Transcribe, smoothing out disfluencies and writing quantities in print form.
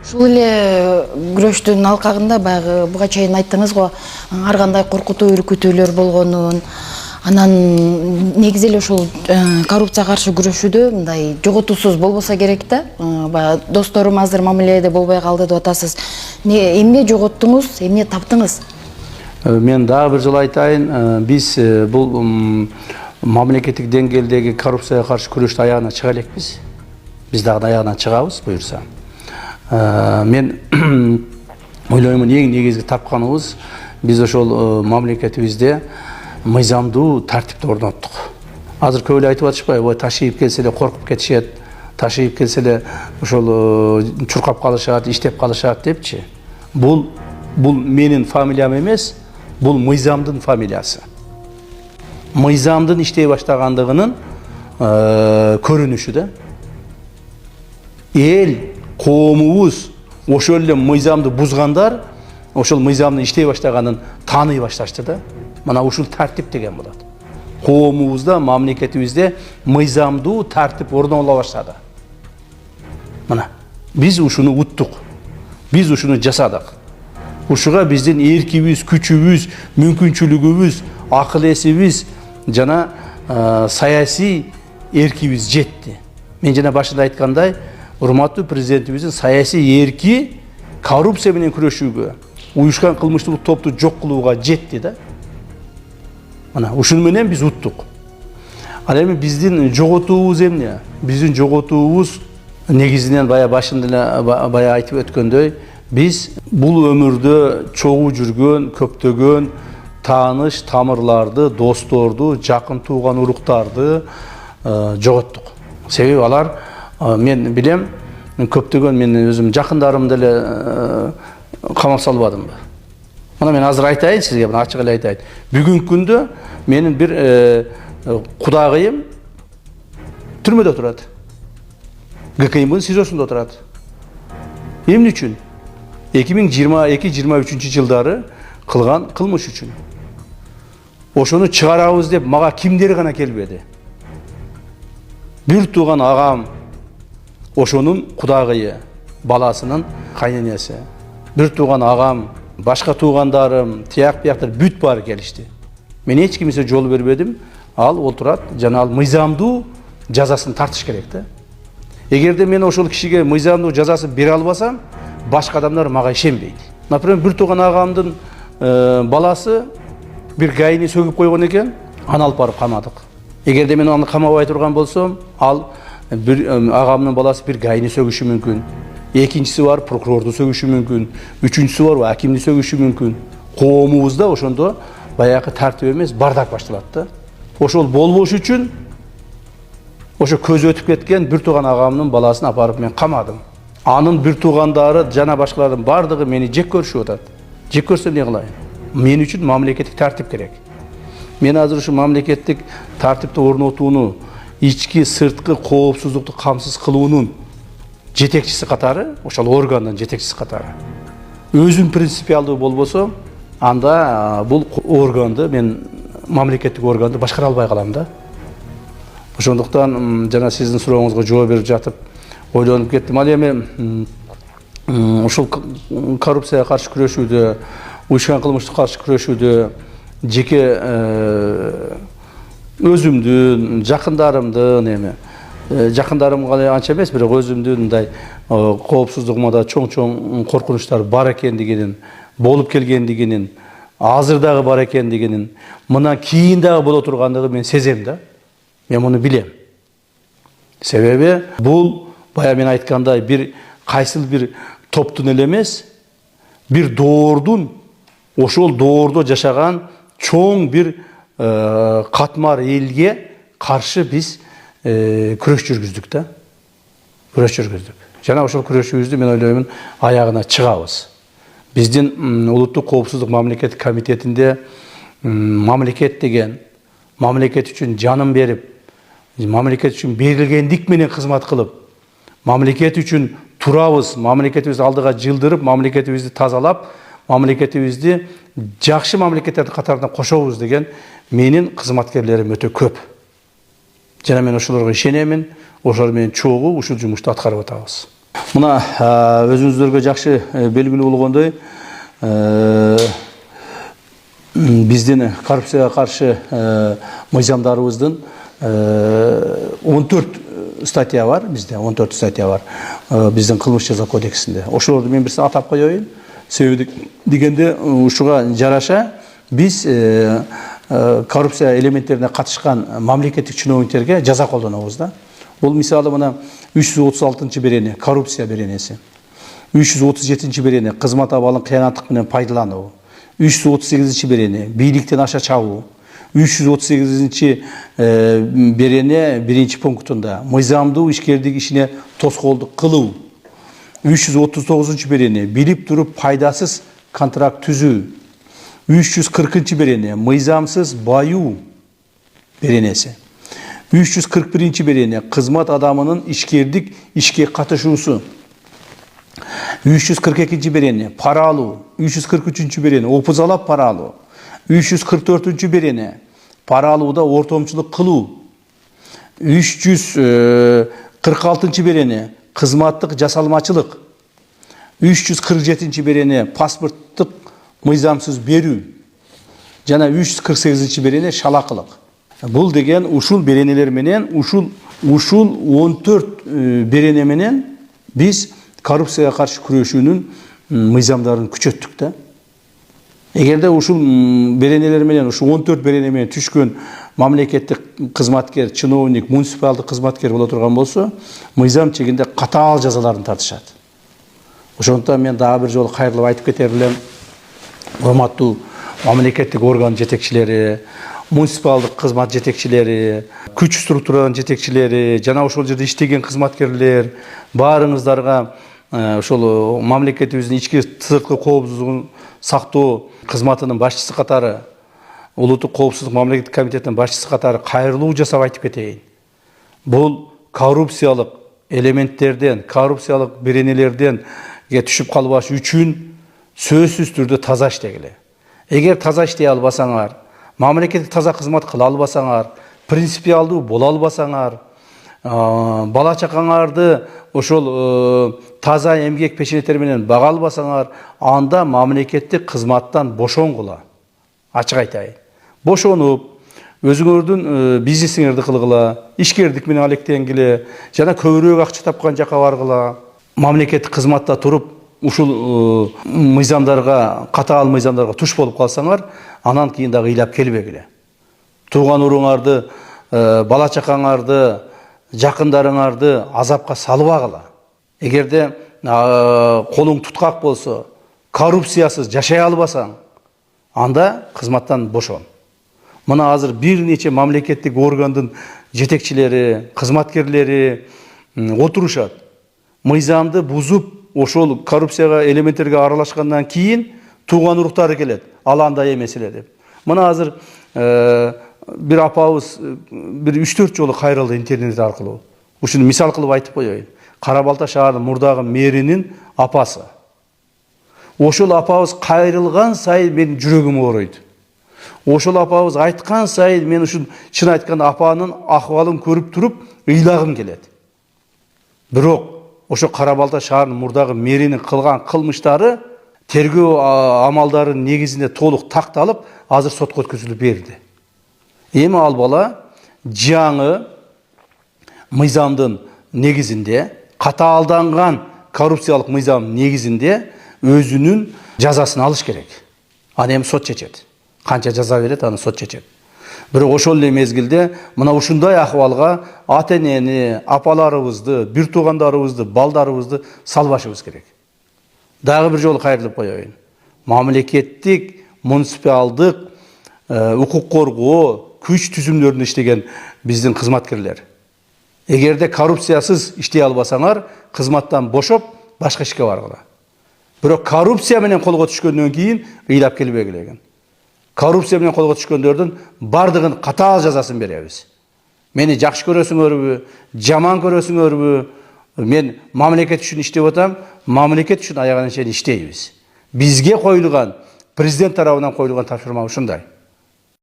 Ушул эле күрөштүн алкагында баягы буга чейин айттыңыз го, ар кандай коркутуу үркүтүүлөр болгонун, анан негизи эле ушул коррупцияга каршы күрөшүүдө мындай жоготуусуз болбосо керек да. Баягы досторум азыр мамиледе болбой калды деп атасыз. Эмне жоготтуңуз, эмне таптыңыз? Мен дагы бир жолу айтайын, биз бул мамлекеттик деңгээлдеги коррупцияга каршы күрөштү аягына чыга элекпиз. Биз дагы аягына чыгабыз буюрса. Мен ойлоймун эң негизги тапканыбыз биз ошол мамлекетибизде мыйзамдуу тартипти орноттук. Азыр көп эле айтып атышпайбы, ташыйып келсе эле коркуп кетишет, ташыйып келсе эле ошол чуркап калышат, иштеп калышат депчи. Бул менин фамилиям эмес, бул мыйзамдын фамилиясы. Мыйзамдын иштей баштагандыгынын көрүнүшү да. Эл коомубуз ошол эле мыйзамды бузгандар ошол мыйзамдын иштей баштаганын тааный башташты да. Мына ушул тартип деген болот. Коомубузда, мамлекетибизде мыйзамдуу тартип орнола баштады. Мына биз ушуну уттук. Биз ушуну жасадык. Ушуга биздин эркибиз, күчүбүз, мүмкүнчүлүгүбүз, акыл эсибиз жана саясий эркибиз жетти. Мен жана башында айткандай, урматтуу президентибиздин саясий эрки коррупция менен күрөшүүгө, уюшкан кылмыштуулук топту жок кылууга жетти да. Мына ушун менен биз уттук. Ал эми биздин жоготуубуз эмне? Биздин жоготуубуз негизинен башында эле айтып өткөндөй, биз бул өмүрдө чогуу жүргөн, көптөгөн тааныш, тамырларды, досторду, жакын тууган уруктарды жоготтук. Себеби алар мен билем, көптөгөн мен өзүм жакындарымды эле камап салбадымбы. Мына мен азыр айтайын сизге, ачык эле айтайын. Бүгүнкү күндө менин бир кудагыйым түрмөдө турат. ГКМдын СИЗОсунда турат. Эмне үчүн? 2022-23 жылдары кылган кылмыш үчүн. Ошону чыгарабыз деп мага кимдер гана келбеди. Бир тууган агам, ошонун кудагыйы, баласынын кайненеси. Бир тууган агам, башка туугандарым, тияк-бияктар бүт баары келишти. Мен эч кимсе жол бербедим. Ал отурат, жана ал мыйзамдуу жазасын тартыш керек да. Эгерде мен ошол кишиге мыйзамдуу жазасын бере албасам, башка адамдар мага ишенбейт. Например, бир тууган агамдын баласы бир гайни сөгүп койгон экен, аны алып барып камадык. Эгерде мен аны камабай турган болсом, ал бир агамдын баласы бир гайни сөгүшү мүмкүн. Экинчиси бар, прокурорду сөгүшү мүмкүн. Үчүнчүсү бар, акимди сөгүшү мүмкүн. Коомубузда ошондо баягы тартип эмес, бардак башталат да. Ошол болбош үчүн ошо көзү өтүп кеткен бир тууган агамдын баласын апарып мен камадым. Анын бир туугандары жана башкалардын бардыгы мени жек көрүшүп атат. Жек көрсө эмне кылайын? Мен үчүн мамлекеттик тартип керек. Мен азыр ушу мамлекеттик тартипти орнотууну, ички сырткы коопсуздукту камсыз кылуунун жетекчиси катары, ошол органдын жетекчиси катары. Өзүм принципиалдуу болбосо, анда бул органды мен мамлекеттик органды башкара албай калам да. Ошондуктан жана сиздин сурооңузга жооп берип жатып ойлонуп кеттим. Ал эми ушул коррупцияга каршы күрөшүүдө, уюшкан кылмыштыкка каршы күрөшүүдө жеке өзүмдүн, жакындарымдын жакындарымга анча эмес, бирок өзүмдүн мындай коопсуздугума да чоң коркунучтар бар экендигинин, болуп келгендигинин, азыр дагы бар экендигинин, мындан кийин дагы боло тургандыгын мен сезем да. Мен муну билем. Себеби бул бая мен айткандай бир кайсыл бир топтун эле эмес, бир доордун, ошол доордо жашаган чоң бир катмар элге каршы биз күрөш жүргүздүк да. Күрөш жүргүздүк. Жана ошол күрөшүбүздү мен ойлоймун аягына чыгабыз. Биздин улуттук коопсуздук мамлекеттик комитетинде мамлекет деген мамлекет үчүн жанын берип, мамлекет үчүн берилгендик менен кызмат кылып, мамлекет үчүн турабыз, мамлекетибизди алдыга жылдырып, мамлекетибизди тазалап, мамлекетибизди жакшы мамлекеттердин катарына кошобуз деген менин кызматкерлерим өтө көп. Жана мен ошолорго ишенемин, ошолор менен чогуу ушул жумушту аткарып атабыз. Мына өзүңүздөргө жакшы белгилүү болгондой, биздин коррупцияга каршы мыйзамдарыбыздын 14 статья бар, bizde 14 статья бар биздин кылмыш жаза кодексинде. Ошолорду мен бирсе атап коеюн. Себеби дегенде ушуга жараша биз коррупция элементтерине катышкан мамлекеттик чиновниктерге жаза колдонобуз да. Бул мисалы мына 336-берене коррупция беренеси. 337-берене кызмат абалын кыянаттык менен пайдалануу. 338-берене бийликтен аша чабуу. 338-берене биринчи пунктунда мыйзамдуу ишкердик ишине тоскоолдук кылуу. 339-берене билип туруп пайдасыз контракт түзүү. 340-берене мыйзамсыз баюу беренеси. 341-берене кызмат адамынын ишкердик ишке катышуусу. 342-берене пара алуу. 343-берене опузалап пара алуу. 344-берене пара алууда ортомчулук кылуу. 346-берене кызматтык жасалмачылык. 347-берене паспорттук мыйзамсыз берүү. Жана 348-берене шалакылык. Бул деген ушул беренелер менен, ушул 14 берене менен биз коррупцияга каршы күрөшүүнүн мыйзамдарын күчөттүк да. Эгерде ушул беренелер менен, ушул 14 берене менен түшкөн мамлекеттик кызматкер, чиновник, муниципалдык кызматкер боло турган болсо, мыйзам чегинде катаал жазаларын тартышат. Ошондуктан мен дагы бир жолу кайрылып айтып кетер элем. Урматтуу мамлекеттик орган жетекчилери, муниципалдык кызмат жетекчилери, күч структуранын жетекчилери, жана ошол жерде иштеген кызматкерлер баарыңыздарга ошол мамлекетибиздин ички сырткы коопсуздугун сактоо кызматынын башчысы катары, улуттук коопсуздук мамлекеттик комитетинин башчысы катары кайрылуу жасап айтып кетейин. Бул коррупциялык элементтерден, коррупциялык беренелерден түшүп калбаш үчүн сөзсүз түрдө таза иштегиле. Эгер таза иштей албасаңар, мамлекеттик таза кызмат кыла албасаңар, принципиалдуу боло албасаңар, бала чакаңарды ошол таза эмгек пешенеттер менен бага албасаңар, анда мамлекеттик кызматтан бошонгула. Ачык айтайын. Бошонуп, өзүңөрдүн бизнесиңерди кылгыла, ишкердик менен алектенгиле, жана көбүрөөк акча тапкан жака баргыла. Мамлекеттик кызматта туруп, ушул мыйзамдарга, катаал мыйзамдарга туш болуп калсаңар, анан кийин дагы ыйлап келбегиле. Тууган уруңарды, бала чакаңарды, жакындарыңарды азапка салбагыла. Эгерде колуң туткак болсо, коррупциясыз жашай албасаң, анда кызматтан бошон. Мына азыр бир нече мамлекеттик органдын жетекчилери, кызматкерлери отурушат. Мыйзамды бузуп, ошол коррупцияга элементтерге аралашкандан кийин тууган уруктары келет. Ал андай эмес эле деп. Мына азыр бир апабыз бир 3-4 жолу кайрылды интернет аркылуу. Ушуну мисал кылып айтып коеюн. Кара Балта шаарынын мурдагы мэринин апасы. Ошол апабыз кайрылган сайын менин жүрөгүм ооруйт. Ошол апабыз айткан сайын мен ушул чын айтканда апанын акыбалын көрүп туруп ыйлагым келет. Бирок ошо Кара Балта шаарынын мурдагы мэринин кылган кылмыштары тергөө амалдарынын негизинде толук такталып, азыр сотко өткөзүлүп берди. Эми ал бала жаңы мыйзамдын негизинде, катаалданган коррупциялык мыйзам негизинде өзүнүн жазасын алыш керек. Аны эми сот чечет. Канча жаза берет, аны сот чечет. Бирок ошол эле мезгилде мына ушундай акыбалга ата-энени, апаларыбызды, бир туугандарыбызды, балдарыбызды салбашыбыз керек. Дагы бир жолу кайрылып коеюн. Мамлекеттик, муниципалдык, укук коргоо, күч түзүмдөрүндө иштеген биздин кызматкерлер. Эгерде коррупциясыз иштей албасаңар, кызматтан бошоп, башка ишке баргыла. Бирок коррупция менен колго түшкөндөн кийин ыйлап келбегиле экен. Коррупция менен колго түшкөндөрдүн бардыгын катаал жазасын беребиз. Мени жакшы көрөсүңөрбү, жаман көрөсүңөрбү, мен мамлекет үчүн иштеп атам, мамлекет үчүн аягына чейин иштейбиз. Бизге коюлган, президент тарабынан коюлган тапшырма ушундай.